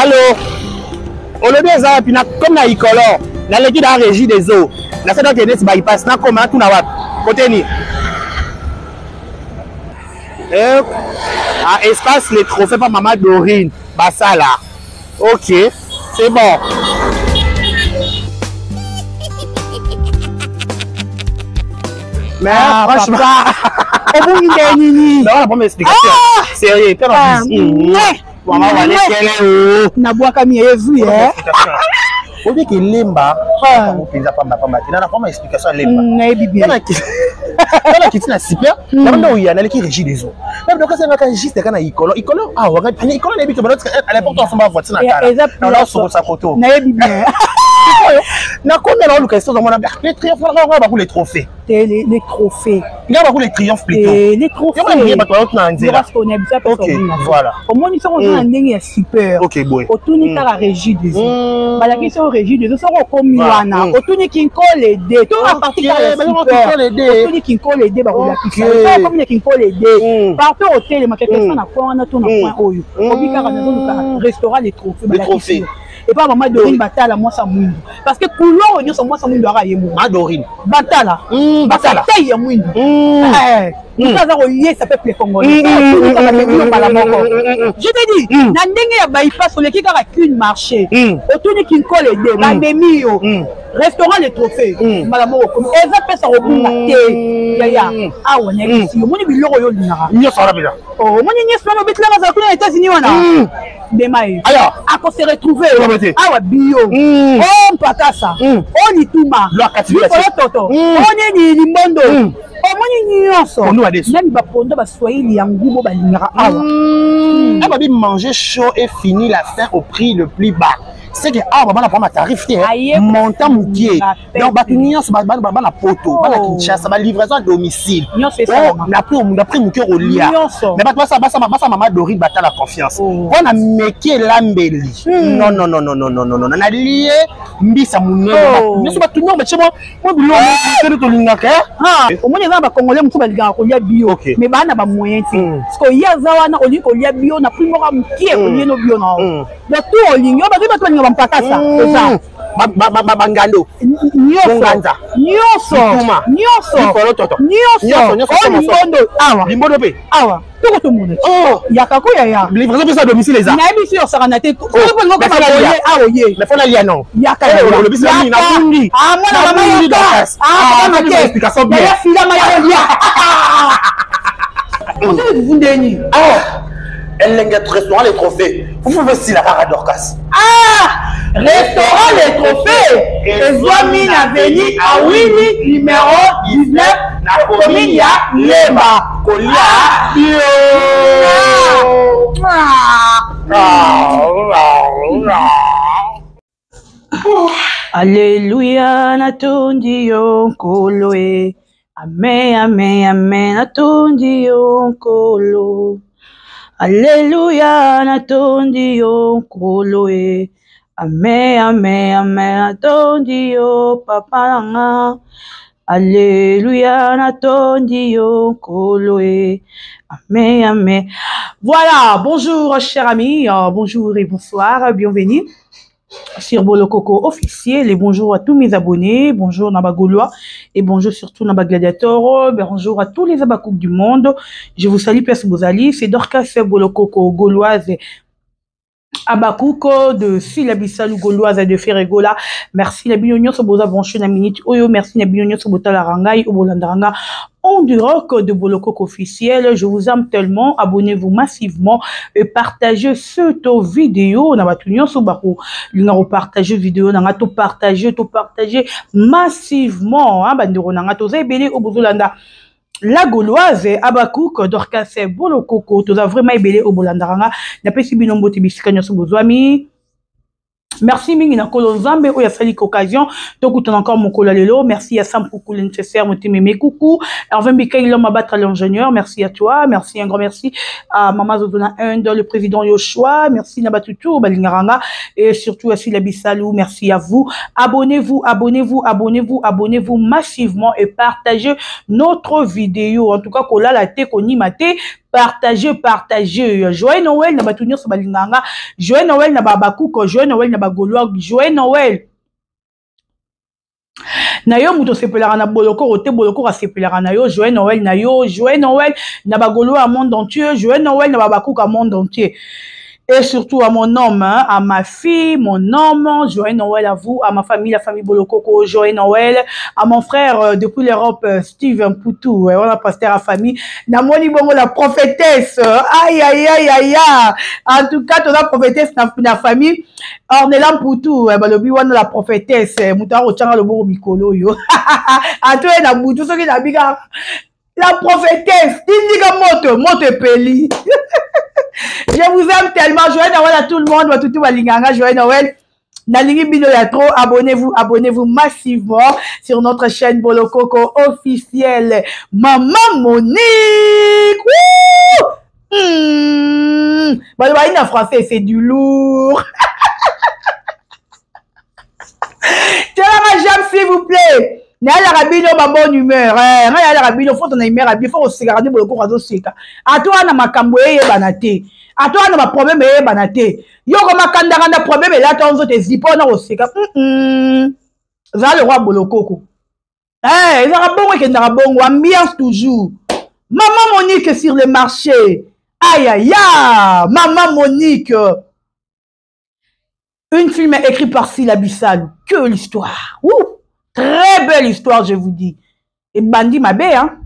Allô? Aujourd'hui, comme na Icolor, la l'équipe a régie des eaux. La seule qui est bypass, na comme tout na wat. Côté ni. À espace les trophées par Maman Dorine. Bah ça là. Ok, c'est bon. Mais franchement, non, la première explication. Sérieux, quand on dit maman va aller quelle na bois comme Yezu hein. Au lieu que lemba, on peut pas matin. La première explication lemba. Qui est super. Là il y a un qui régit les eaux. Même donc c'est un juste quand Icolor. Icolor ah on regarde Icolor les bito à l'époque on s'en va voiture na cara. On sur sa photo. Na bien. Na combien on location dans mon les triomphes on va pour les trophées. Les trophées. Il y a les triomphes plutôt. Les trophées. OK, voilà. Au moins ils sont en ligne super. OK, boy. Autour la régie des eaux. Bala qui sont régie des eaux sont comme Wana. Autour qui colle les dés. Tout à partir de autour qui colle les dés ba la qui comme qui colle les dés. Partout hôtel les maquettes na point na tout na point oyo. Obika na restaurant les trophées. Et pas maman Dorine Batala moi ça mouille parce que couleur on sont moi ça mouille ara yemo ma Dorine Batala taille ya mouille nous ça relié ça peuple congolais je te dis na ndenge ya bypass on qui kaka qu'une marché autour ni qui colle des ba memi yo restaurant les trophées malamo comme eza pesa robunga te ya ah on est ici moni biloko yo linara nyo sara bila oh moni nyo sara bitla za kuna États-Unis wana demain alors à se retrouver ah bio on patasa on ituma toto on est ni limbondo on moni nyonso même ba pondo ba swahili ya ngubo ba lingara awa elle va bien manger chaud et finir la faire au prix le plus bas. C'est que ah on va prendre un tarif montant moukier donc batunions ba na poto ba na Kinshasa ba livraison à domicile d'après moukier au lia mais ba ça maman Dorine Batala la confiance on a meké lambeli non na lié mbisa munene nyo ba tunyo ba chemo mo bilo mo to lingaka au moins les ba congolais mutu ba lingaka ko lia bio mais ba na ba moyen ti parce que ya zawana au lieu ko lia bio na primo ka moukier au lieu no bio na donc tout au lieu ba ba bampakasa eza bangando nyonso limbondo pe awa toko to mona yaka ko ya livraison pesa domicile eza na biso yo saka na te ko ko ka awo ye mais fona lia non yaka le biso na bundi mwana mama yaka na ke explication bien ya fila ma ya on se vundeni elle lenga restaurant les trophées vous pouvez si la cara Dorcas restaurant les trophées et Zoamine avenue à Winnie numéro 19 la commune ya Leba Kolia bio Alléluia natondi yo koloe amen amen amen natondi yo kolo Alléluia natondi yo koloe amen amen amen natondi yo papa nanga Alléluia natondi yo koloe amen amen. Voilà, bonjour chers amis, bonjour et bonsoir, bienvenue sur Bolokoko officiel et bonjour à tous mes abonnés, bonjour Naba Gaulois et bonjour surtout Naba Gladiator, bonjour à tous les abakouks du monde. Je vous salue place Bozali, c'est Dorcas Bolokoko Gauloise Abakouko de Silabissalou Gauloise de Ferregola. Merci la bignonion sur Boza branché na minute oyo, merci la bignonion sur Botala Rangai au Bolandaranga. On du rock de Bolokoko officiel, je vous aime tellement, abonnez-vous massivement et partagez cette vidéo. On a battu sur Bakou, l'on partager vidéo, on a tout partagé massivement. Hein, bandero, on a tout zébélé au Bozolanda. La Gauloise, Abakouk, Dorcas, Bolokoko, tout a vraiment ébélé au Bolandaranga. N'a pas si bien nombreux tibiscagnos sur Bozoami. Merci mingi na kolo Nzambe o ya sali occasion to kuta encore mon kolalelo merci à Sam pour le nécessaire mon témé coucou Hervé Mikaïl l'homme à battre l'ingénieur merci à toi merci un grand merci à Maman Zodona 1 le président Yoshua merci Nabatutu Balingaranga et surtout à Silabissalou merci à vous abonnez-vous massivement et partagez notre vidéo en tout cas kola la té koni maté partagez. Joyeux Noël na batunyo so balinganga, joyeux Noël na babakuko, joyeux Noël na bagoloa, joyeux Noël. Na yo muto sepelaka na boloko rote boloko ka sepelaka na yo, joyeux Noël na yo, joyeux Noël na bagoloa monde entier, joyeux Noël na babakuka monde entier. Et surtout à mon homme, hein, à ma fille, mon homme, joyeux Noël à vous, à ma famille, la famille Bolokoko, joyeux Noël, à mon frère depuis l'Europe, Steve Poutou, on a pasteur à famille, Namoni Bongo la prophétesse, aïe aïe aïe aïe aïe, en tout cas, tu la prophétesse dans la famille, Ornelan Poutou, balobi wana la prophétesse, Moutara Ochanga le bon Mikolo yo, à toi et na Poutou, ce qui n'a biga, la prophétesse, Tindiga Moto Peli. Je vous aime tellement. Joyeux Noël à tout le monde. Tout Walinganga, joyeux Noël. Nalingi Bino Yatro, abonnez-vous massivement sur notre chaîne Bolokoko officielle. Maman Monique. En français, c'est du lourd. Tu la jambe, s'il vous plaît. Naya Rabino, ma bonne humeur. Naya Rabino, faut ton humeur. Il faut se garder pour le cours à Seka. À toi, na makamboye banate. À toi, na ma problème banate. Yo, comme kandara na problème, là, tu as des zippos na Seka. Ça, le roi Bolokoko. Eh, ça a bon, qu'il y a bon, ambiance toujours. Maman Monique sur le marché. Aïe, aïe, aïe. Maman Monique. Une film écrit par Sylla Bissal. Que l'histoire. Ouh. Très belle histoire, je vous dis. Et Bandi Mabé, hein.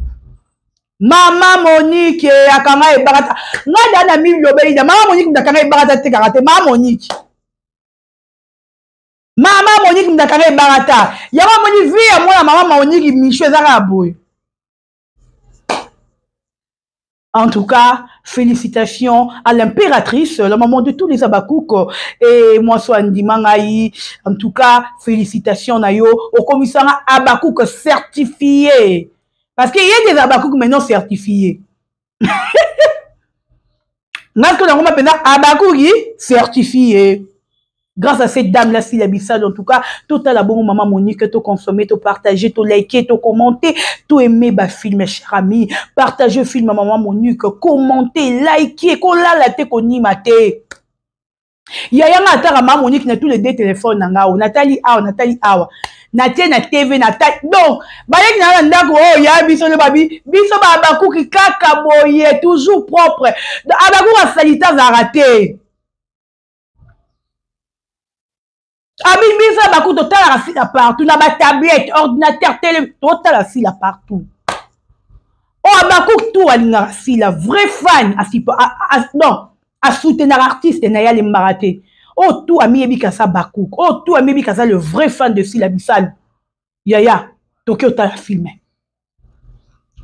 Maman Monique, Akanga et Barata. Nada Mimi Lobeida. Maman Monique, Mdakanga et Barata, te karaté. Maman Monique. Maman Monique, Mdakanga et Barata. Yama Monique, vie à moi, maman Monique, Michel Zaraboui. En tout cas, félicitations à l'impératrice, la maman de tous les Abakouk, et moi, soit Ndimangaï. En tout cas, félicitations Nayo, au commissariat Abakouk certifié. Parce qu'il y a des Abakouk maintenant certifiés. Parce que nous avons maintenant Abakouk certifié. Grâce à cette dame-là, Sylla Bissal, en tout cas, tout à la bonne maman Monique, tout consommer, tout partager, tout liker, tout commenter, tout aimer, bah, film, cher ami, partager film maman Monique, commenter, liker, qu'on l'a la té, qu'on y mate. Yaya Matara, maman Monique, n'a tous les deux téléphones, Nathalie Awa, Nathalie Awa. Natie na TV, Nathalie. Donc, balek na ndako, oh, ya, biso le babi, biso ba abakou ki kaka boye, toujours propre. Abakou a salita zarate. Abimisa bakou total la Sylla partout, na ba tablette, ordinateur, télé, total la Sylla partout. Oh abakou tout alinga Sylla, vrai fan, non, à soutenir l'artiste na ya le maraté. Oh tout ami ebikasa bakou, oh tout ami ebikasa le vrai fan de Sylla Bissal. Yaya, toke ota la filmer.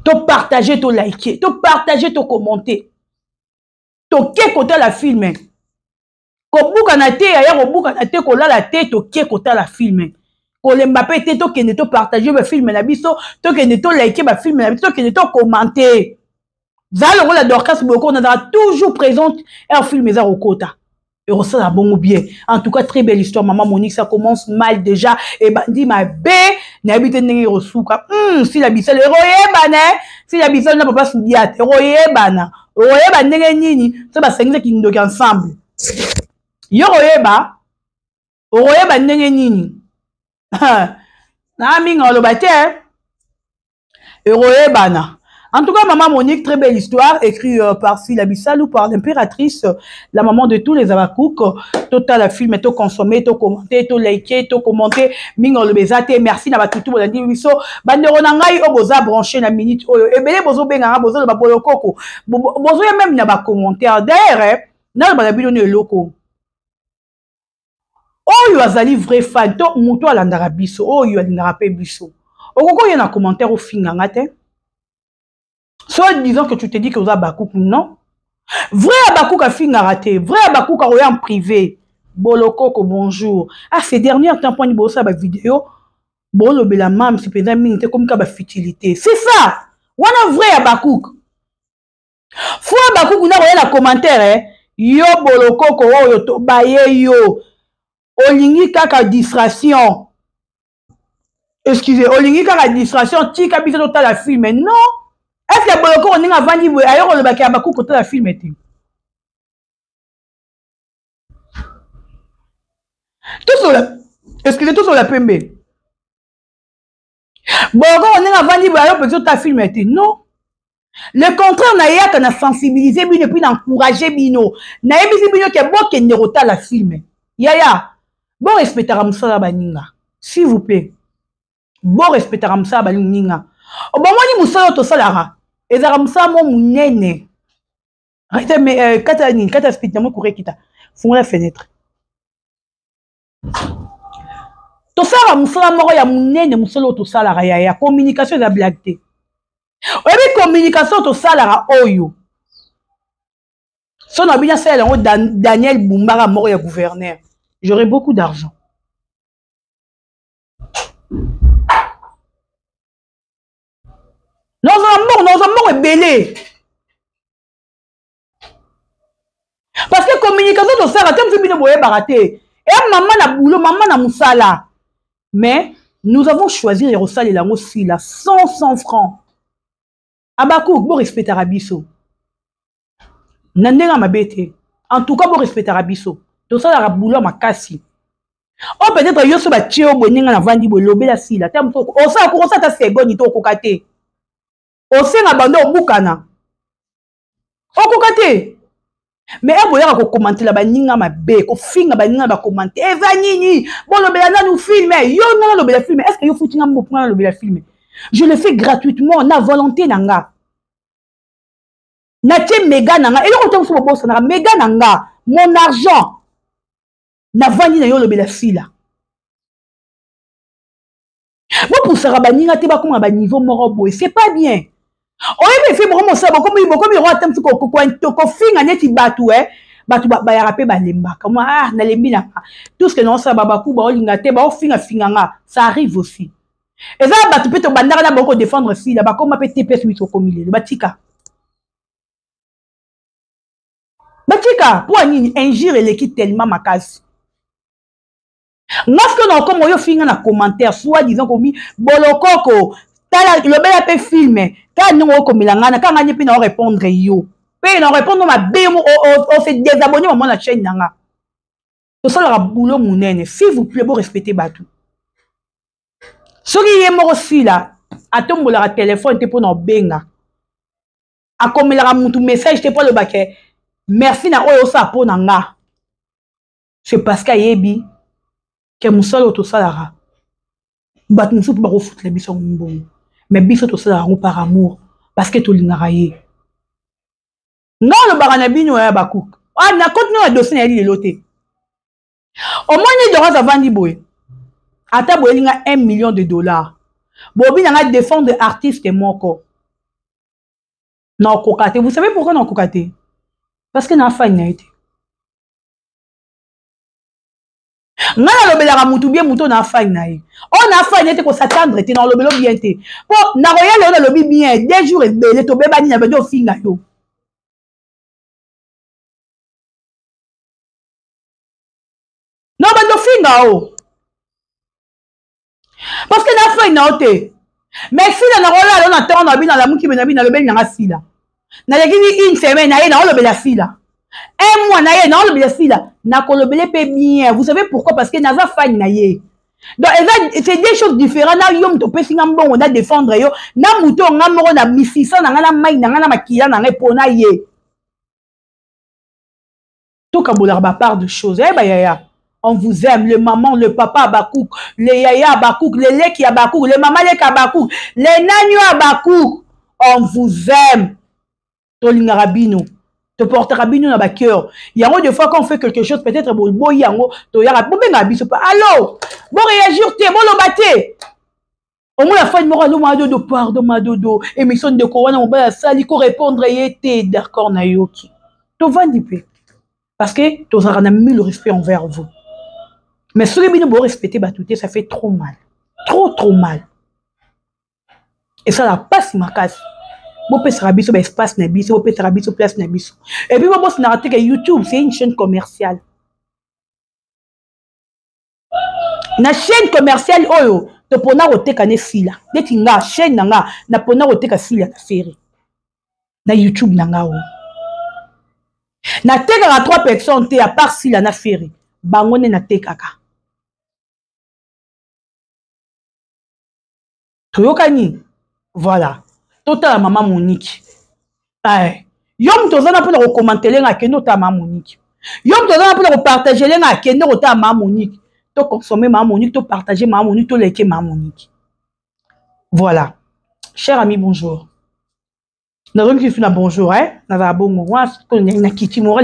To partager, to liker, to partager, to commenter. Toke kota la filmer. Kobuka na te ya kobuka na te kola la te to ke kota la filme ko le Mbappé te to kende to partager ba film na biso to kende to liker ba film na biso to kende to commenter zalo la Dorcas Boko na toujours présente un film za okota et on ça bon ou bien en tout cas très belle histoire maman Monique ça commence mal déjà et Bandi Mabé na habité ndenge rosuka Sylla Bissal roye bana Sylla Bissal na papa Soudiat roye bana ndenge nini ça ba sengisa kindoki ensemble. Yo royeba ndenge nini na minga lo bate royebana. En tout cas maman Monique, très belle histoire écrite par Sylla Bissal ou par l'impératrice, la maman de tous les Abakouk. Total la film to consommer, to commenter, to liker, to commenter minga lo bezate. Merci na batutu bolandi biso bandero na ngai o boza branché na minute oyo ebele bozo benga bozo lo babolokoko bozo ya même na ba commentaire d'ailleurs na ba bino ne loko. Oyo azali vrai fan to muto alandaka biso oyo alingaka pe biso okoko yena commentaire ofinganga te soit disant que tu te dis que vous avez Abakouk non vrai Abakouk afingaka te vrai Abakouk aroya en privé Bolokoko bonjour ah ces derniers temps point bosa ba vidéo bon le bela mam si pendant minute comme ka ba futilité c'est ça wana vrai Abakouk fou Abakouk na roya la commentaire yo Bolokoko oyo to baye yo olingi kaka distraction. Excusez, olingi kaka distraction, tika biso tota la film. Non, Est-ce que boloko on a vendu ailleurs le bac à Bakou côté la film était. Tout sur la, excusez tout sur la PMB. Boloko on a vendu ailleurs peut-être ta film était. Non. Le contraire, on a sensibilisé bino puis encouragé bino. Na ebisi bino ke bo ke nerota la film. Yaya, bon respecter amsala baninga. S'il vous plaît. Bon respecter amsala baninga. Obamoni musala to salara. Ezara musala mo munene. Arrêtez mais kata speed na mo courir kita. Font la fenêtre. To sala musala moko ya munene musala to salara ya communication la blague. Oyebi communication to salara oyo. Son abina sala Daniel Bumbara moko ya gouverneur. J'aurais beaucoup d'argent. Nous avons est belé. Parce que communication to salara tem bino boye baraté. Et maman na boulot, maman na musala. Mais nous avons choisi les rosales et la aussi là 100 francs. Abakou, bon respect à Rabiso. Nandera mabete. En tout cas, bon respect à Rabiso. Tout ça, la boulot ma cassi. Oh, peut-être yo so ba tcheo boninga na vandi bo lobé la sila. Tam to. O sa ko sa ta segonde to kokate. O senga bando bukana. O kokate. Mais abo ya ko commenter la baninga mabe, ko finga baninga ba commenter. Eza nini? Bon lobé la nous filmer. Yo na lobé la filmer. Est-ce que yo foutinga mo pour lobé la filmer? Je le fais gratuitement, na volonté nanga. Natie méga nanga. Et là, on te boss nanga. Méga nanga. Mon argent. Na vandi na yo le bela fila. Bon, pour ça, rabaninga te ba comme un niveau morobo. C'est pas bien. On est fait vraiment ça. Comme il y aura un temps ko finga neti batu, batu ba ya rapé ba lemba. Comment, na lembi na. Tout ce que non, ça, babakou, ba olinga te, ba finga nga. Ça arrive aussi. Et ça, bah, tu peux te bandara là pour défendre si là-bas, comme appelle TPS 8 au comité, le batika. Batika, pour injure l'équipe tellement ma case. Lorsque nous avons comme fin un commentaire, soit disant comme bolokoko, le bel appel filmé, quand nous avons comme l'angana, quand on peut répondre yo, puis nous répondre ma bémo, on s'est désabonné au moment de la chaîne nanga. Tout ça leur boulot mounene, s'il vous plaît, vous respectez Batou. Ce qui est mort aussi là, à ton boulot à téléphone, tu peux nous benga. À comme il a mon message, tu peux le baquet. Merci na oyo sa po nanga. C'est parce qu'il y a bi que mon seul auto salara. Bat nous soupe baro fout les bisons bon. Mais bisons auto salara par amour parce que tu l'ingaraye. Non le baranabi nous ya bakouk. Ah na continue à dossier na li loté. Au moins ni de rose vandi boy. Ata boyelinga $1 million. Bobi n'a défendre artiste moko. Non kokate. Vous savez pourquoi non kokate? Parce que n'a pas été. Nana lobela ka mutu bien muto na fa na ye. On a fa été ko s'attendre te na lobelo bien te. Po na royal on lobi bien 2 jours belé to beba ni na bedo finga yo. Non bedo finga o. Parce que na fa na ote. Mais si na royal on attend na bi na la muki na bi na lobel na sila. Na yaki une semaine na ye na lobela sila. Un mois na ye na lobela sila. Na kolobele pe bien. Vous savez pourquoi? Parce que naza fagne na ye. Donc c'est des choses différentes. Na yom to pe singa mbongo na défendre yo. Na muto nga moko na misisa na nga na mai na nga na makila na nga pona ye. Tout kabola ba part de choses. Eh ba yaya. On vous aime, le maman, le papa Abakouk, les yaya Abakouk, les leki Abakouk, les mamans leki Abakouk, les nanyo Abakouk. On vous aime. Tolinga Rabino. Te porte Rabino dans le cœur. Il y a des fois quand on fait quelque chose, peut-être bon, bon yango, to yara, bon ben abiso pas. Allô, bon réagir te, bon le baté. Au moins la fin de moi, ma dodo, pardon ma dodo, émission de Corona, on va sali ko répondre yete d'accord na yoki. To vandipé. Parce que to zara na mis le respect envers vous. Mais si vous ne respectez pas tout, ça fait trop mal. Trop mal. Et ça n'a pas si ma casse. Vous pouvez se rabiser sur l'espace, vous pouvez se rabiser sur place. Et puis, vous pouvez rater que YouTube, c'est une chaîne commerciale. La chaîne commerciale, tu peux pas roter qu'une fille. Dès que tu as une chaîne, tu peux pas roter qu'une fille à la série. na YouTube nangao. Na tekaka 3 personnes te à part si la na ferry. Bangone na tekaka. Toyokani. Voilà. Tota la maman Monique. Ay. Yom tozana pour le commenter nga kendo ta maman Monique. Yom tozana pour le partager nga kendo ta maman Monique. To consommer maman Monique, to partager maman Monique, to liker maman Monique. Voilà. Cher ami, bonjour. Nous avons dit bonjour, hein? Nous avons dit bonjour. Nous avons dit bonjour.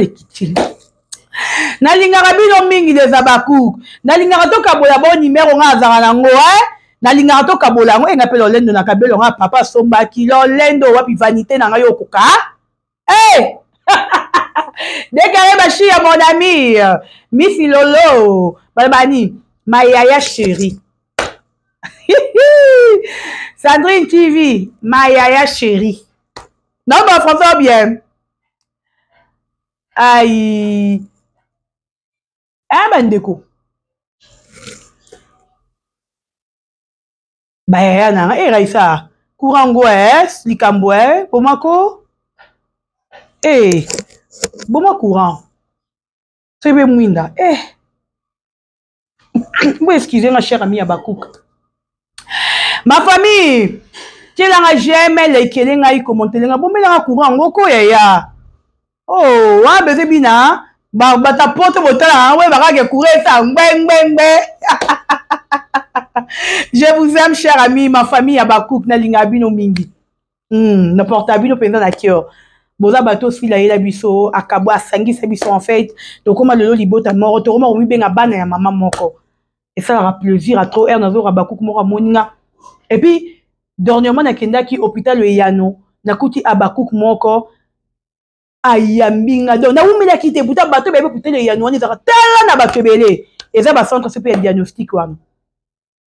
Nalingaka bino mingi les abakouk. Nalingaka to kabola bon numéro nga azanga nango, hein? Nalingaka to kabola ngo enga pe lolendo na kabelo nga papa sombaki lolendo wapi vanité na nga yo koka. Eh! Déclaré ma chère mon ami. Missy Lolo. Balbani, ma yaya chérie. Sandrine TV, ma yaya chérie. Non, mais François bien. Aïe. Ah, bandeko. Bah, yana, Raissa. Courant-gouès, likamboué, Bomako. Eh, Boma courant. C'est bien mouinda. Eh. Vous excusez ma chère amie Abakouk. Ma famille. Tiens, j'aime les kelenga y commenter les bon mais la courant ngoko ya. Oh, wa beze bina. Ba ta porte botala ouais ba ga courir ça beng beng beng. Je vous aime chère amie ma famille Abakouk na linga bino mingi. Na porta bino penza na cœur. Boza bato si la biso akabo asangi sa biso en fait. Donc comme le libota mort to comme mi benga bana ya maman moko. Et ça aura plaisir à trop air nazo Abakouk moko moninga. Et puis dernièrement nakenda ki hôpital Yano nakuti Abakouk moko ayambinga donc na umela kite buta bato bebe hôpital Yano ni zaka tala na bato belé et ça ba centre c'est pour diagnostic wana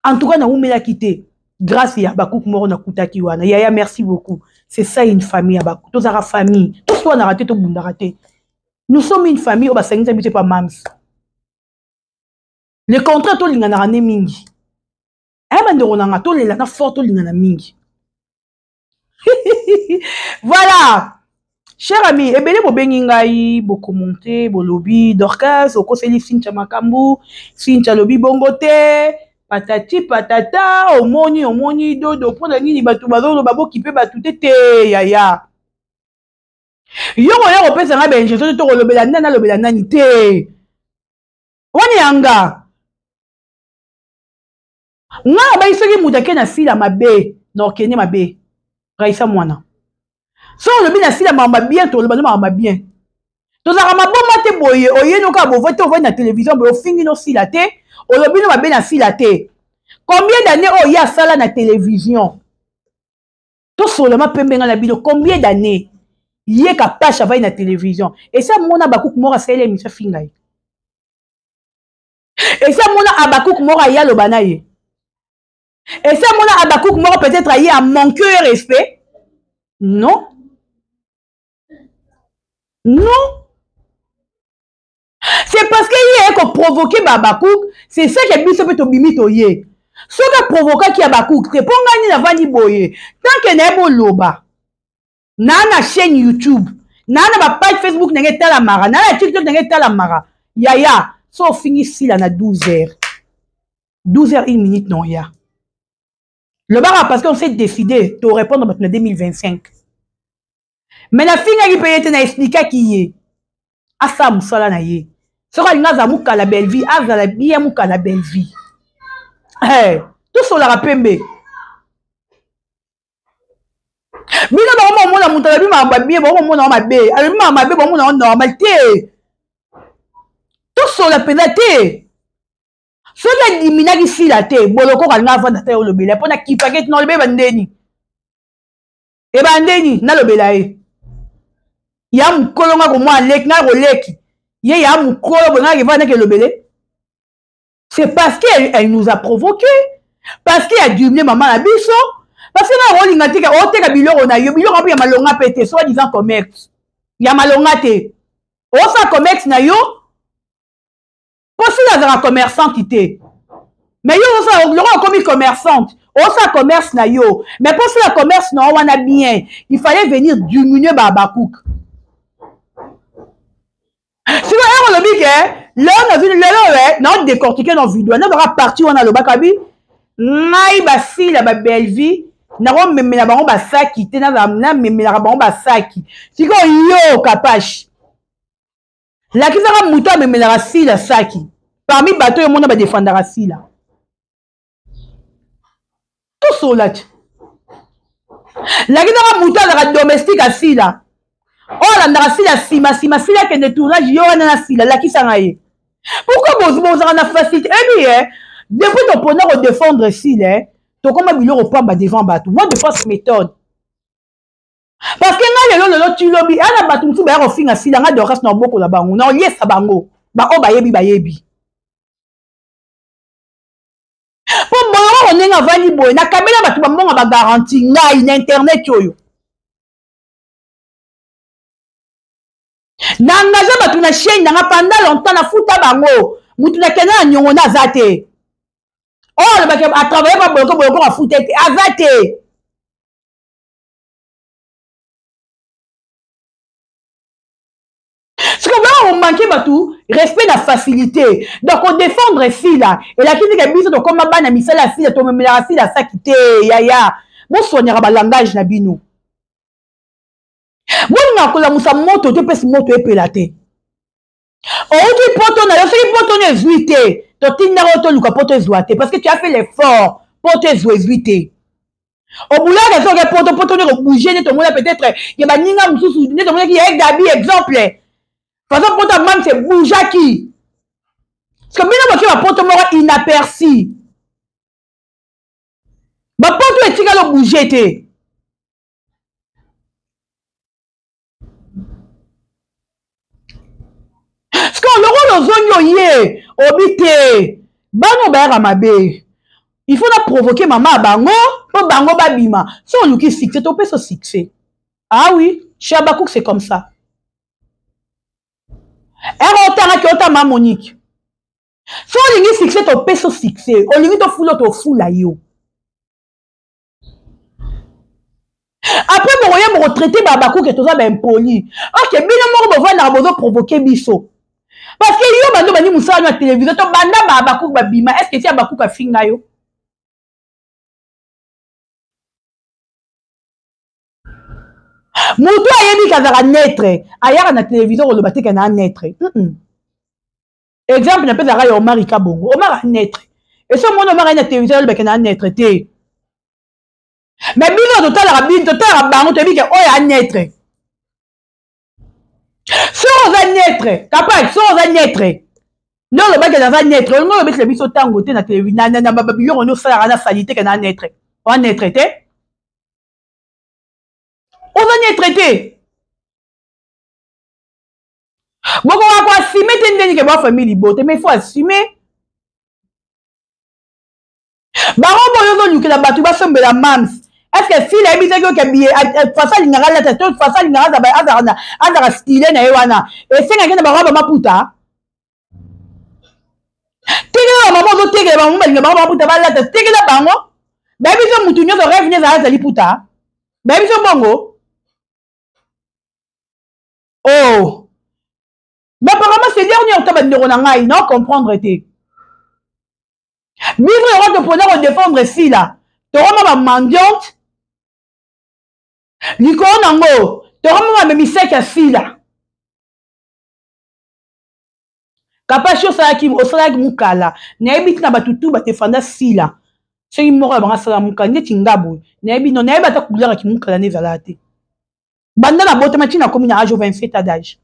en tout cas na umela kite grâce à Abakouk moko nakutaki wana yaya merci beaucoup c'est ça une famille Abakouk tous ara famille tous toi na raté to bunda raté nous sommes une famille au basangisa bité pas mams le contrat to linga na rané mingi voilà, cher ami, et bien les bobengingai, bo commenter, bo lobby, Dorcas, oko seli Cynthia Makambu, Cynthia lobby bongote, patati patata, omoni dodo, pour la nini batu bazo babo qui peut batu tete yaya. Yoko yoko pesa nga benje, to lobela nana lobela nani te. Wani anga. Nga ba isoki mutake na fila mabe na okene mabe Raissa mwana so le bi na fila mamba bien to le ba mamba bien to za ma bomba te boye oyeno ka bo vote na télévision bo fingi no fila te o le bi no mabe na fila te combien d'années o ya sala na télévision to seulement pembe nga na bino combien d'années yé ka pasha va na télévision et ça mona Abakouk mora sele mi sa fingai et ça mona Abakouk mora ya lo banaye. Et ça, mon Abakouk mort peut-être aillé à manquer de respect. Non. Non. C'est parce qu'il y a provoqué Abakouk. C'est ça qui a mis ce peu de bimitoye. Ce qui a provoqué qui Abakouk, c'est pour gagner la vanille boye. Tant que n'est pas loba. Nana chaîne YouTube. Nana ma page Facebook n'est pas la mara. Nana TikTok n'est pas la mara. Yaya. So fini ici là, na 12 heures. 12 heures, 1 minute, non, ya. Le bar, parce qu'on s'est décidé de répondre en 2025. Mais la fille qui peut être expliqué qui est. Asa musala na ye. Sera ngaza muka la belle vie, aza la bien muka la belle vie. Hey, tout sur la rapembe. Bina ba mo na mutala bi ma ba bien, ba mo na ma be. Ale bi ma be ba mo na normalité. Tout sur la pénalité. So la dimina ki fila te, boloko ka nga vanda te o lobela, pona kipaket na lobe bandeni. E bandeni, na lobela e. Ya mukolo nga ko mwa leki, nga ko leki. Ye ya mukolo bo nga ki vanda ke lobele. C'est parce qu'elle nous a provoqué. Parce qu'il a diminué maman la biso. Parce que na rolinga tika, o teka biloko na yo, biloko apu ya malonga pete, soit disant commerce. Ya malonga te. O sa commerce na yo, parce que la commerçante était. Mais yo ça le roi comme commerçante. ça commerce na yo. Mais pour faire le commerce, non, on a bien. Il fallait venir diminuer Babakouk. Si vous avez dit que là, on a vu le décortiquer dans la vidéo. On aura parti, on a le bakabi. Naï, basi, la belle vie. N'a même la baron basaki. T'es na même la baron basaki. Si vous yo, capache. La qui sera mouton, même la rasi, la saki. Parmi les bateaux, il y a des défendre la rasi, là. Tout ça, là. La qui sera mouton, la domestique, assis, là. Oh, la rasi, la sima, sila, qui est de tournage, il y a la sila, la qui sera yé. Pourquoi vous avez la facilité? Eh bien, depuis ton preneur au défendre ici, là, tu as comme un au point devant bateau. Moi, de force méthode. Parce que là, tu lobby, à la bateau, tu vas faire un sila, de reste dans beaucoup là-bas. On a lié ça, bango. Ba, oh, bayebi. Pour moi, on est en vali boy. Na caméra, bah, tu vas m'en garantie. Na, une internet, yo. Na engagé, bah, tu na chaîne, na pendant longtemps, na fouta bango. Moutou na kena, nyongo na zate. Oh, le bac à travailler, pas beaucoup, à foutre, à zate. Ce que on manquait tout, respect la facilité. Donc on défendre ici là. Et la critique est mise comme ma banne misala la fille, ton la fille la sakité, yaya. Bon soignera ba langage na bino. Bon na ko la musa moto te pesi moto epelate. O tu poto na yo si poto ne zuité. To tinna roto luka poto zuate parce que tu as fait l'effort pour te zuité. Au boulot des autres poto ne bouger ne te monde peut-être il y a baninga mususu ne te monde qui est d'abi exemple. Par exemple, pour ta maman, c'est Boujaki. Parce que maintenant, je vais porter mon inaperçu. Ma porte est tigale bouger. Parce que le rôle aux oignons, obité, bano bera mabe. Il faut la provoquer maman à bango, pour bango babima. Si on nous qui fixe, on peut se fixer. Ah oui, chez Abakouk, c'est comme ça. Et autant que autant ma Monique. Si on lui fixé, ton peso fixé. On lui dit ton fou là yo. Après mon retraité Babakou que tout ça ben poli. Ok, bien moi on va besoin provoquer biso. Parce que yo bando bani musa na télévision to banda Babakou babima. Est-ce que c'est Babakou ka finga yo? Mutu ayebi kazara naître. Ayara na télévision le baté kana naître. Exemple, n'a pas d'arrêt Omar Ikabongo. Omar a naître. Et ce monde Omar a une télévision, le bec a naître. Mais bino total a bango, tu as dit que oh a naître. Sans a naître, capable, sans a naître. Non, le bec a naître. Non, le bec le biso tango, tu na télévision, na babillon, on a fait la salité qu'on a naître. On a naître, on a naître. Bon, on va assumer que ma famille bote, mais il faut assumer. Baron boyo nous que la batu ba sembe la mams. Est-ce que si la bise que bien face à l'ingara la tête, face à l'ingara azara style na ewana. Et c'est ngana ba roba maputa. Tege maman zo tege ba maman ba maputa ba la tête, tege la bango. Ba bise mutu nyo zo revenir za za liputa. Ba bise bongo. Oh. Mais apparemment, c'est dernier octobre de Ronangaï, non comprendre été. Vivre le roi de preneur défendre ici, là. Tu auras ma mendiante. L'icône en haut. Tu auras ma misère ici, là. Capacité au salaire moukala. N'habite na batutu ba défendre ici, là. C'est une mort à salaire moukala. N'est tingabo. N'habite non, n'habite ta couleur qui moukala n'est zalate. Banda la botte matina comme une âge au 27 d'âge.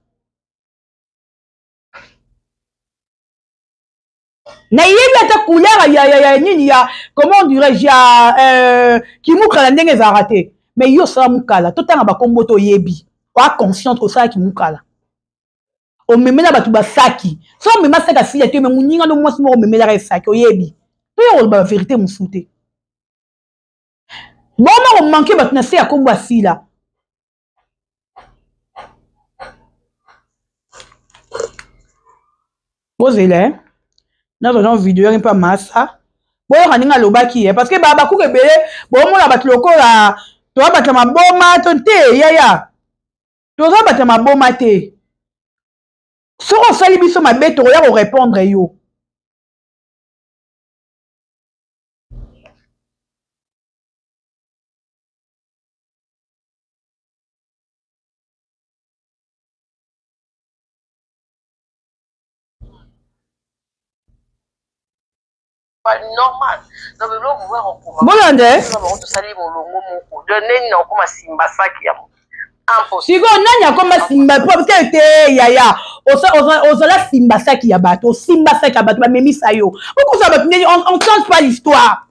Na yebi ta couleur ya comment dirais-je ya qui mukala ndenge za raté mais yo ça mukala to tanga ba kombo to yebi wa conscient ko ça qui mukala o memela batu ba saki so mema saka si te me muninga no mwasi mo memela ka saki o yebi to yo ba vérité musute bon on manquer batu na se ya kombo asila posez-le. Dans une vidéo, il n'y a pas massa. boyoka ndenge alobaki parce que bakuku ebele bomona bato lokola toza bato ya maboma to te yaya toza bato ya maboma te soki osali biso mabe tokoya korépondre yo pas normal. Donc, le blog, vous voyez, bolande siko nani akoma simba parce que te yaya ozala simba saki ya bato simba saki ya bato bamemisa yo okosa bato ndeni on change pas l'histoire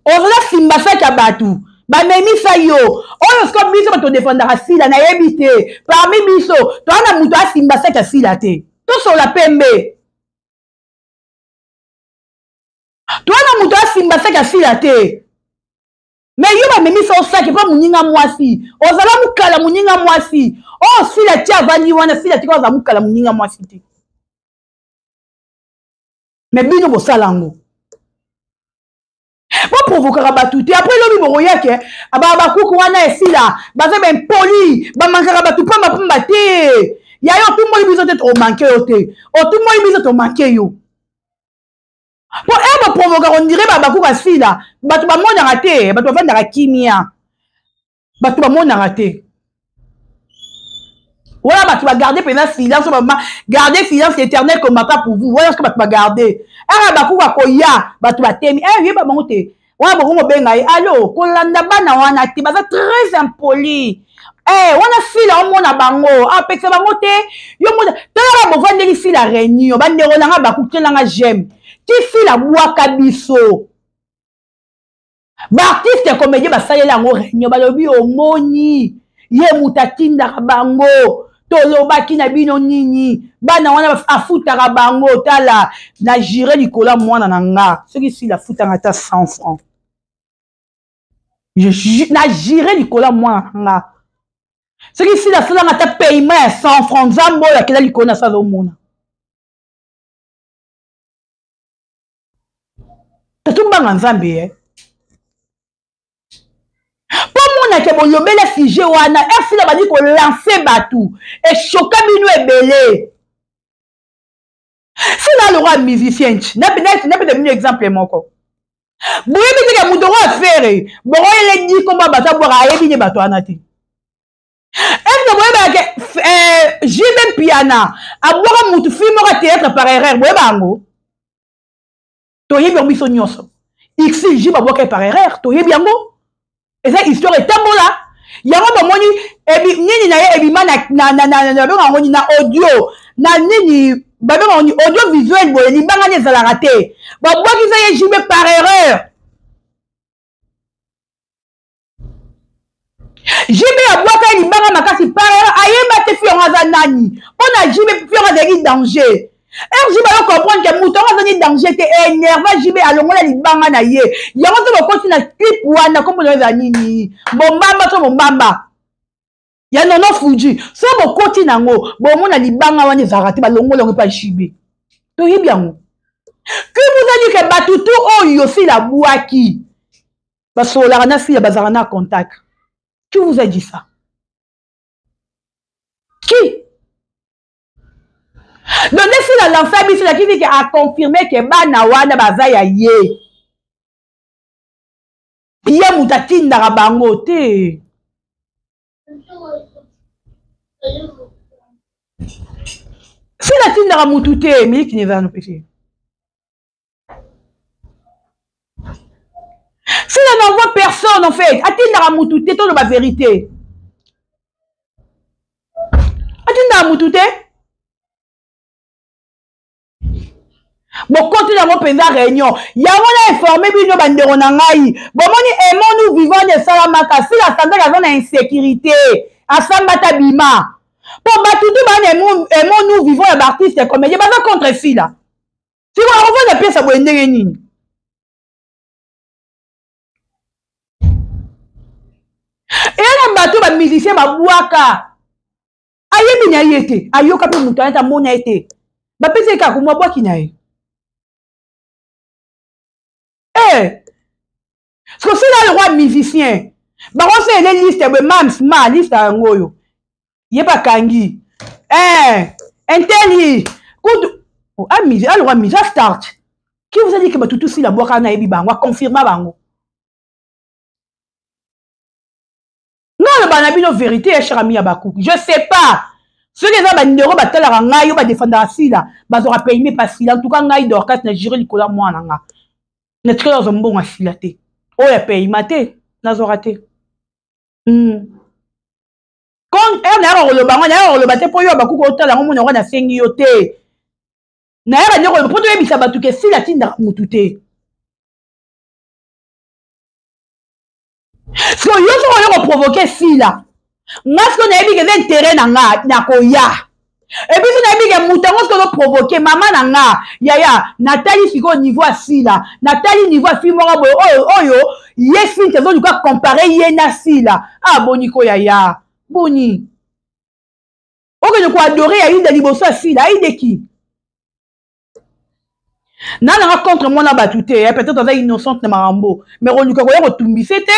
ozala simba saki ya bato bamemisa yo oyo siko biso bato defendaka sila nayebi te parmi biso toana moto asimba saki ya sila te tosola pembe toana moto asimba saki ya sila te mais yo bamemisa osaki mpo moninga mwasi ozala mokala moninga mwasi oyo sila ti avandi wana sila tika ozala mokala moninga mwasi te mais bino bosala yango baprovokaka bato te apres lobi bokoyake bakuku wana esila baza bempoli bamankaka bato pambapamba te yayo otumoli biso te tomanke yo te otumoli biso tomanke yo po e baprovokaka ondire bakuku asila bato bamonaka te bato bavandaka kimia bato bamonaka te voilà bato bagarde mpenza silence garde silence éternel combattant pour vous voilà ce que bato bagarde aka bakuku akoya bato batemi yeba bango te wana bokongo benga ye alo kolanda bana wana te baza très impoli wana fila omona bango apekisa bango te yo mona talaka bovandeli fila réunion bandeko nanga bakuku telanga j'aime ti fila bwaka biso baartiste comédien basalela yango réunion balobi omoni ye moto atindaka bango tolobaki na bino nini bana wana afutaka bango tala na jire likolo ya mwana na nga soki sila afutanga ata 100 francs na jire likolo ya mwana na nga soki sila asalanga ata paiement ya 100 francs nzambe oyo akela likolo na sala omona tatumbanga nzambe po monake bolobela sujet wana efila badi kolanse bato eshoka bino ebele sila alora musicien napesa bino exemple moko boyebi teke moto ngo afere bokoyele dikomba bato abwaka ayebi ne bato wana te efila boyebake jibe piana abwaka motu fi moko théâtre par erreur boyeba yango toyebi yango biso nyonso ixi jibe abwaka par erreur toyebi yango eza histoire etambola yango bomoni nini na ye ebima babenga yango na audio na nini babenga yango audio visuel boye libangani ezalaka te babwakisa ye jibe par erreur jibe abwaka ye libanga makasi par erreur ayeba te fi yango aza nani mpo na jibe fi yango azalaki danger jibe ayo comprendre ke moto yango azali danger te énerva jibe alongola libanga na ye yango te bokoti na clip wana kombo na eza nini bombamba to bombamba ya nono fuji so bokoti nango bomona libanga wana ezalaka te balongola yango epa jibe toyebi yango ke bozali ke bato tu oyo fila bwaki basololaka na fila bazalaka na contact qui vous a dit ça qui donc si la l'enfant biso la qui a confirmé que bana wana baza ya ye ye mutatindaka bango te si la tindaka mutu te miliki neza no pesi si la n'envoie personne en fait atindaka mutu te to la vérité atindaka mutu te bokoti yango mpenza réunion yango na informe bino bandeko na ngai bomoni emo nous vivons de salamaka si la sandaka aza na insécurité asambata bima mpo batutu bana emo nous vivons ya baartiste comédien baza contre fila siko akovanda piesa boye ndenge nini eyana bato bamusicien babwaka ayebi na ye te ayoka mpe moto anata amona ye te bapesi ye kaka komwa bwaki na ye Eh, parce que c'est là le roi musicien. Bah, on sait les listes, mais ma liste à ngoyo. Yé pas kangi. Intelli. Oh, le roi musicien, start. Qui vous a dit que tout si la boire na ebi bango, confirmer bango. Non, le banabino vérité, cher ami Abakou. Je sais pas. Ceux qui ont des neurones, ils vont défendre la sila. Ils vont payer pas sila. En tout cas, ils doivent gérer le colère moi. Ils ne sont pas bon à sila. Oh, ils payent maté. Ils ont raté. Quand on a le bango, on a le bateau pour y avoir beaucoup de temps. On a un sengi yoté. Na ya ba nyoko poto yebisa batu ke sila tinda mututé. So yo so provoquer sila. Ngasko na yebi ke intérêt na nga na koya. Et puis na yebi ke mutango so provoquer mama na nga yaya Nathalie siko niveau à sila. Nathalie niveau à fimo nga boyo oyo yesi ntezo duka comparer ye na sila. Ah boni ko yaya. Boni. Oke ko adorer ya ide liboso sila ide ki. Nana contre moi na batouté, peut-être avec innocente na marambo, mais on lui a retumbi c'était.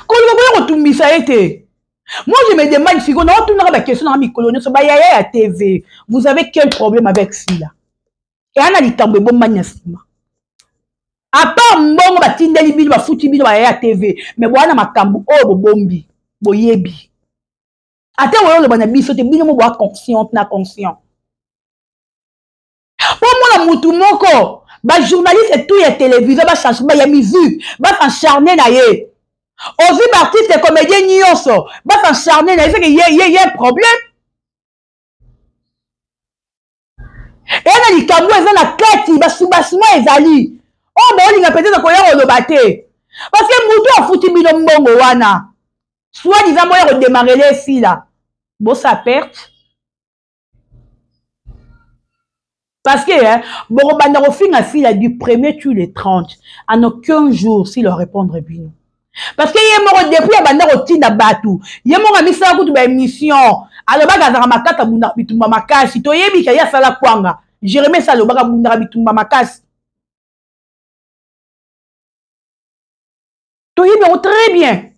Quand on a retumbi ça a été. Moi je me demande si on a retourné la question dans mi colonie sur Bayaya TV. Vous avez quel problème avec cela? Et on a dit tambe bon maniasima. À part mbongo batindeli bino ba futi bino Bayaya TV, mais bwana makambu o bombi, boyebi. Ate woyo le bana biso te bino mo boa consciente na conscient. Pour moi la mutu moko, ba journaliste tout ya télévision ba change ba ya musique, ba s'encharner na ye. Ozi artiste comédien nyonso, ba s'encharner na ye, c'est que y a un problème. Et na likambo eza na kati ba subasimo ezali. Oh ba olinga peut-être ko ya lo baté. Parce que mutu a futi bino mbongo wana. Soit disant moi redémarrer les filles là. Bon ça perte. Parce que bon banda fin à fille là du 1er tu les 30 en aucun jour s'il leur répondre bien. Parce que yé moro depuis banda rotina batu. Yé moro misa ko tu ba émission. Alors ba gazara makata bunda bitumba makasi to yebi ka ya sala kwanga. Jérémie ça le ba bunda bitumba makasi. To yebi très bien.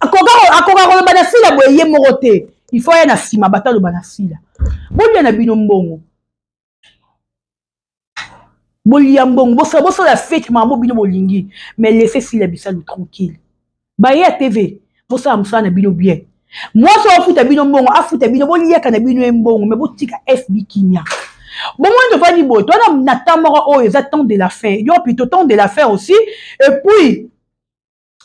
Akoka le banasila boye morote. Il faut y na sima bata le banasila. Bolia na bino mbongo. Bolia mbongo. Bosa la fête mambo bino bolingi. Mais laissez sila bisalo tranquille. Baye TV. Bosa amsa na bino bien. Moi so afuta bino mbongo, afuta bino bolia kana bino mbongo, mais botika FB kimia. Bon moi je vais dire bon, toi na tamora o ils attendent de la fin. Yo plutôt temps de la fin aussi et puis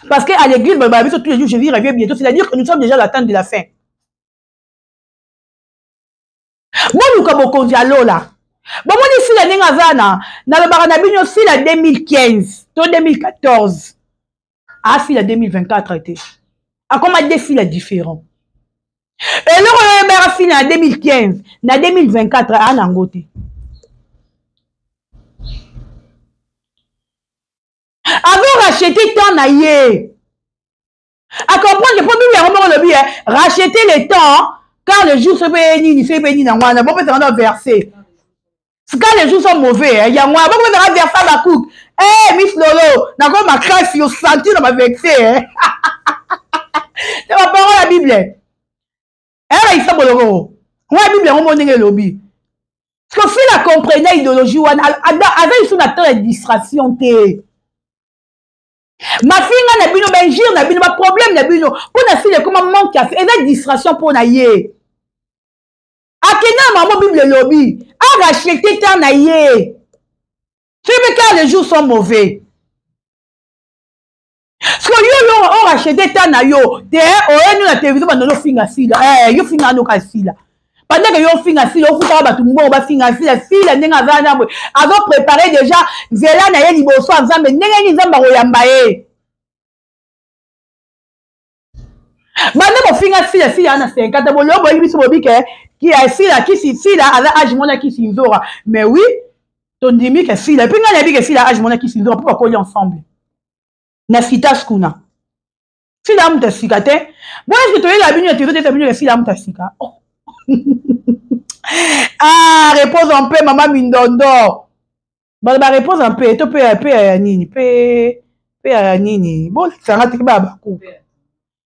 parce qu'à l'église, tous les jours, je vis, reviens bientôt. C'est-à-dire que nous sommes déjà à l'attente de la fin. Moi, nous avons conduit à l'eau là. Bon, moi, ici, l'année Nazana, dans le Baranabino, aussi, la 2015, 2014. Ah, si, la 2024 a été. Ah, comment des filles différents. Et là, on a fini en 2015, en 2024, à Nangote. Avant racheter tant naïe. À comprendre le premier racheter le temps car les jours se bénissent, c'est béni dans moi. On peut faire verser. Quand les jours sont mauvais, il y a moi. On peut faire verser la coupe. Eh, Miss Lolo, n'a pas ma crasse, yo senti dans ma vexé. C'est ma parole la Bible. Eh, il s'en boloro. Moi la Bible, on m'a dit le lobby. Parce que si la comprenait idéologie, avec une de distraction, ma fille n'a bino benjir n'a bino pas problème n'a bino pour na fille comment manque à faire et distraction pour na yé akena maman bible lobby a racheté tant na yé c'est mais quand les jours sont mauvais parce que yo on racheté tant na yo de nous la télévision ba no finga sila yo finga no ka sila pendant que yo finga sila o futa ba tumbo ba finga sila ndenga zana bo avant préparer déjà vela na ye liboso nzambe ndenge ni nzamba koyamba ye bande mo finga sila na 50 bo lo bo biso bobike qui a sila qui sila ala âge mona qui sinzora mais oui ton dimi que sila pinga na bike sila âge mona qui sinzora pour coller ensemble na fita skuna Sila muta sika te. Bon, est-ce que tu es la binu et tu veux te binu et sila muta sika? Oh. Ah, repose un peu, maman Mindondo. Bah, repose un peu. Tu peux nini. Peux nini. Bon, ça va te baba.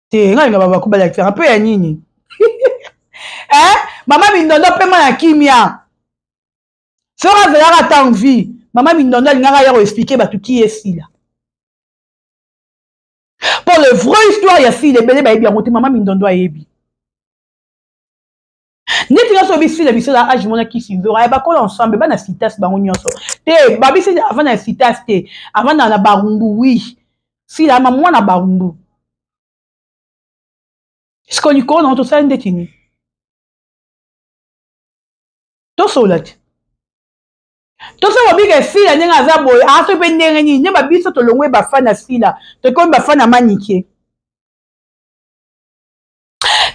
Te, nga nga baba kubala ça peu nini. Hein? Maman Mindondo peut ma kimia. Sera zela ta envie. Maman Mindondo nga ya expliquer ba tout qui est si là. Pour le vrai histoire ya si les belé ba bien monter maman Mindondo a yebi. Neti nga so bisi la biso la age mona ki si zora ba ko ensemble ba na citas ba nyonso. Te ba bisi avant na citas te avant na barumbu oui. Si la maman na barumbu. Est-ce qu'on y connaît tout ça ndetini? To solat. To so ba biga si la nyenga za boy a so pe ndenge ni ne ba biso to longwe ba fana si la. To ko ba fana manike.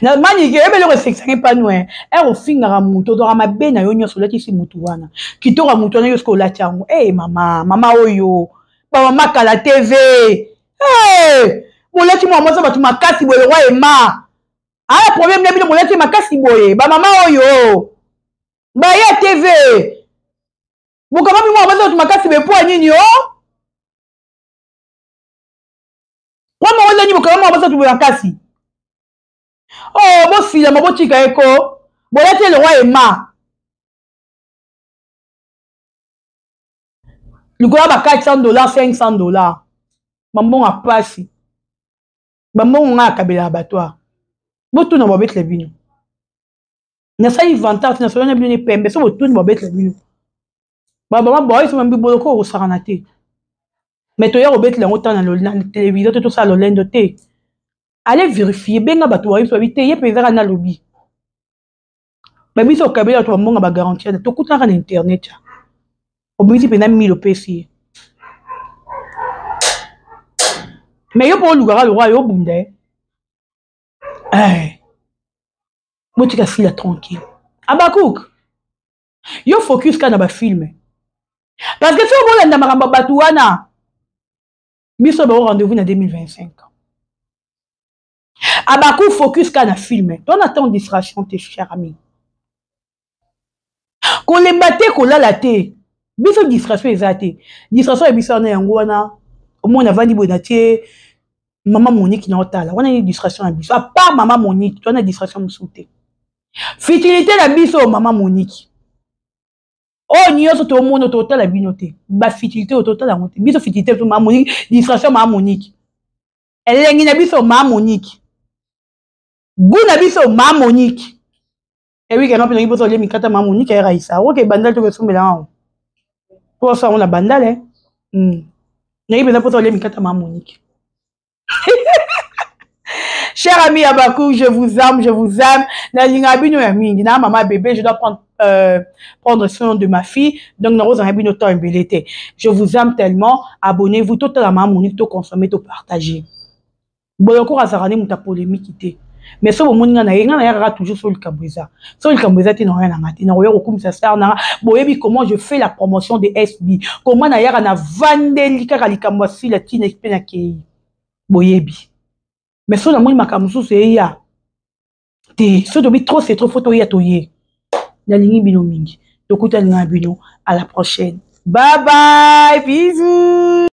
Na manike ebe le resection pas nous hein. E o finga ra muto do ra mabe na yo nyoso lati si mutu wana. Kito ra mutu na yo sko lati yango. Eh mama oyo. Ba mama kala TV. Eh! Mo lati mo amaza batu makasi boye roi ema. Ah problème na bino mo lati makasi boye. Ba mama oyo. Ba ya TV. Mo kama mo amaza batu makasi be po nini yo? Kwa mo wala ni mo kama mo amaza batu makasi. Oh, bon fille, ma bon chica eko. Bon, là, le roi est ma. Le gars a $400, $500. Maman a passé. Maman a kabela abattoir. Bon, tout n'a pas bête les vignes. N'a pas eu 20 ans, n'a pas eu une pembe, ça va tout n'a pas bête les vignes. Maman, boy, c'est même beaucoup au saranaté. Mais tu as obéit les montants dans le téléviseur, tout ça, le lendoté. Allez vérifier, ben nga bato wari so bité ye pezera na lobby. Ba biso kabela to monga ba garantir to kuta na internet. Obisi pena 1000 PC. Mais yo pour lugara le roi yo bundé. Eh. Motika fila tranquille. Abakouk. Yo focus ka na ba film. Parce que si on voit la maramba bato wana biso ba rendez-vous na 2025. Abakou focus ka na film. Ton attend distraction tes chers amis. Qu'on les battait qu'on la laté. Biso distraction exacte. Distraction et biso na yango wana. Au moins on a vandi bonatie. Maman Monique na otala. On a une distraction à biso. À part maman Monique, tu as une distraction moussouté. Futilité la biso maman Monique. Oh nyoso to monde total la binoté. Ba futilité au total la monté. Biso futilité to maman Monique, distraction maman Monique. Elle est na biso maman Monique. Guna biso ma Monique. Et oui, quand on peut dire mikata ma Monique et Raïssa. OK, bandal to ke sombela. Pour ça on la bandal hein. N'est pas pour dire mikata ma Monique. Cher ami Abakou, je vous aime. Na linga bino ya mingi na maman bébé, je dois prendre soin de ma fille. Donc na rosa bino to embelete. Je vous aime tellement. Abonnez-vous totalement Monique, to consommer, to partager. Boyoko azarani muta polémique ité. Mais ce moment na yaka toujours sur le Cambouza. Sur le Cambouza tu n'as rien à mater. Na royo comme ça ça na boyebi comment je fais la promotion de SB. Comment na yaka na vandeli kaka likamwasi la tina expena kei. Boyebi. Mais ce moment makamusu c'est ya. Te ce dobi trop c'est trop photo ya toye. Na lingi bino mingi. Tokuta linga bino à la prochaine. Bye bye, bisous.